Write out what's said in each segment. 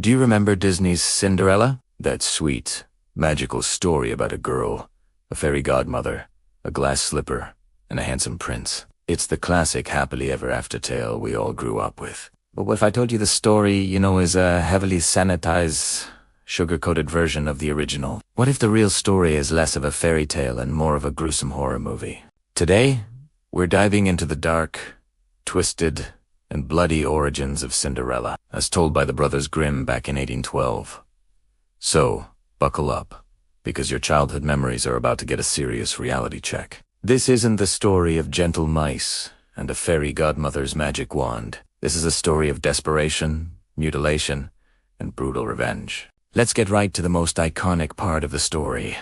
Do you remember Disney's Cinderella? That sweet, magical story about a girl, a fairy godmother, a glass slipper, and a handsome prince. It's the classic happily ever after tale we all grew up with. But what if I told you the story, is a heavily sanitized, sugar-coated version of the original? What if the real story is less of a fairy tale and more of a gruesome horror movie? Today, we're diving into the dark, twisted, and bloody origins of Cinderella, as told by the Brothers Grimm back in 1812. So, buckle up, because your childhood memories are about to get a serious reality check. This isn't the story of gentle mice and a fairy godmother's magic wand. This is a story of desperation, mutilation, and brutal revenge. Let's get right to the most iconic part of the story.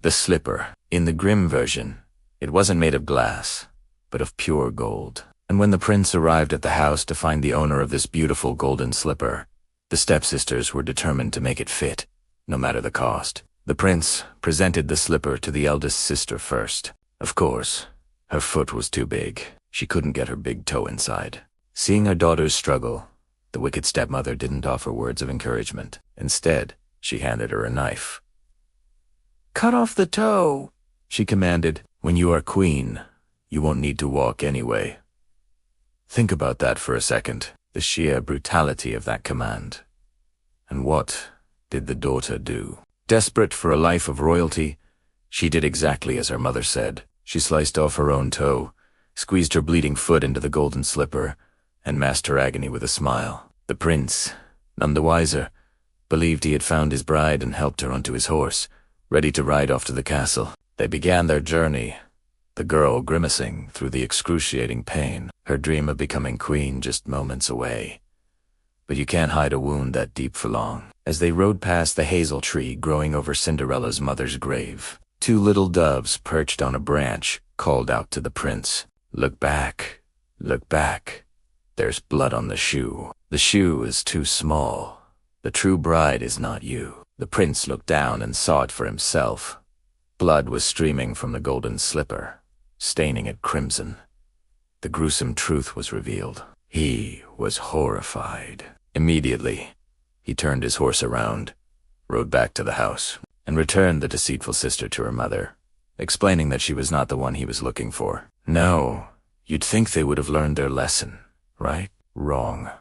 The slipper. In the Grimm version, it wasn't made of glass, but of pure gold. And when the prince arrived at the house to find the owner of this beautiful golden slipper, the stepsisters were determined to make it fit, no matter the cost. The prince presented the slipper to the eldest sister first. Of course, her foot was too big. She couldn't get her big toe inside. Seeing her daughter's struggle, the wicked stepmother didn't offer words of encouragement. Instead, she handed her a knife. "Cut off the toe," she commanded. "When you are queen, you won't need to walk anyway." Think about that for a second, the sheer brutality of that command. And what did the daughter do? Desperate for a life of royalty, she did exactly as her mother said. She sliced off her own toe, squeezed her bleeding foot into the golden slipper, and masked her agony with a smile. The prince, none the wiser, believed he had found his bride and helped her onto his horse, ready to ride off to the castle. They began their journey, the girl grimacing through the excruciating pain, her dream of becoming queen just moments away. But you can't hide a wound that deep for long. As they rode past the hazel tree growing over Cinderella's mother's grave, two little doves perched on a branch called out to the prince, "Look back, look back. There's blood on the shoe. The shoe is too small. The true bride is not you." The prince looked down and saw it for himself. Blood was streaming from the golden slipper, staining it crimson. The gruesome truth was revealed. He was horrified. Immediately, he turned his horse around, rode back to the house, and returned the deceitful sister to her mother, explaining that she was not the one he was looking for. No, you'd think they would have learned their lesson, right? Wrong.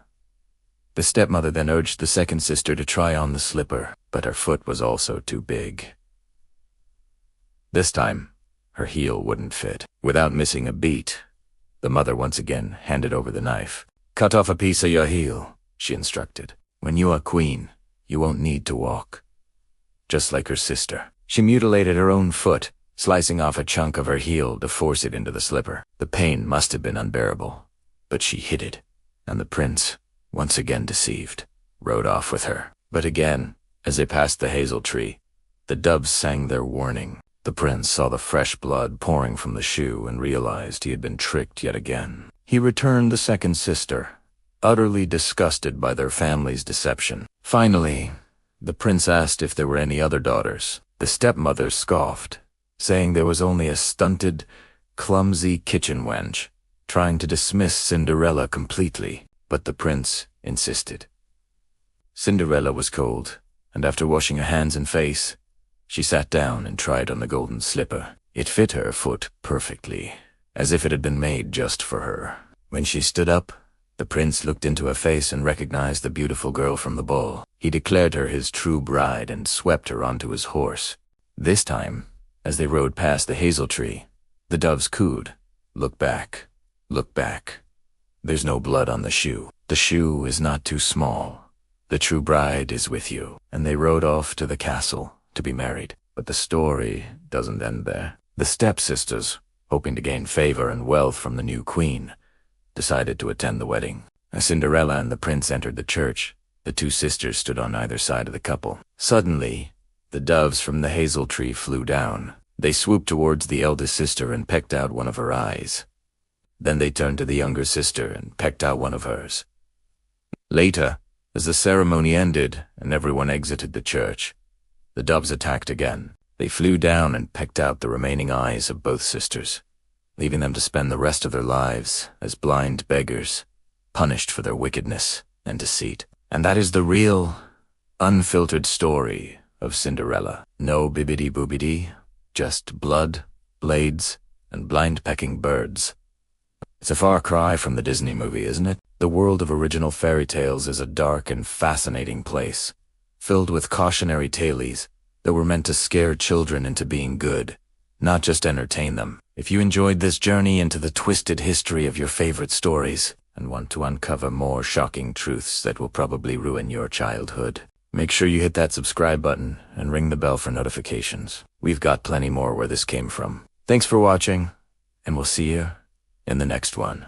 The stepmother then urged the second sister to try on the slipper, but her foot was also too big. This time, her heel wouldn't fit. Without missing a beat, the mother once again handed over the knife. "Cut off a piece of your heel," she instructed. "When you are queen, you won't need to walk." Just like her sister, she mutilated her own foot, slicing off a chunk of her heel to force it into the slipper. The pain must have been unbearable, but she hid it, and the prince, once again deceived, rode off with her. But again, as they passed the hazel tree, the doves sang their warning. The prince saw the fresh blood pouring from the shoe and realized he had been tricked yet again. He returned the second sister, utterly disgusted by their family's deception. Finally, the prince asked if there were any other daughters. The stepmother scoffed, saying there was only a stunted, clumsy kitchen wench, trying to dismiss Cinderella completely. But the prince insisted. Cinderella was cold, and after washing her hands and face, she sat down and tried on the golden slipper. It fit her foot perfectly, as if it had been made just for her. When she stood up, the prince looked into her face and recognized the beautiful girl from the ball. He declared her his true bride and swept her onto his horse. This time, as they rode past the hazel tree, the doves cooed, "Look back, look back. There's no blood on the shoe. The shoe is not too small. The true bride is with you." And they rode off to the castle to be married. But the story doesn't end there. The stepsisters, hoping to gain favor and wealth from the new queen, decided to attend the wedding. As Cinderella and the prince entered the church, the two sisters stood on either side of the couple. Suddenly, the doves from the hazel tree flew down. They swooped towards the eldest sister and pecked out one of her eyes. Then they turned to the younger sister and pecked out one of hers. Later, as the ceremony ended and everyone exited the church, the doves attacked again. They flew down and pecked out the remaining eyes of both sisters, leaving them to spend the rest of their lives as blind beggars, punished for their wickedness and deceit. And that is the real, unfiltered story of Cinderella. No bibbidi-boobidi, just blood, blades, and blind-pecking birds. It's a far cry from the Disney movie, isn't it? The world of original fairy tales is a dark and fascinating place, filled with cautionary tales that were meant to scare children into being good, not just entertain them. If you enjoyed this journey into the twisted history of your favorite stories and want to uncover more shocking truths that will probably ruin your childhood, make sure you hit that subscribe button and ring the bell for notifications. We've got plenty more where this came from. Thanks for watching, and we'll see you in the next one.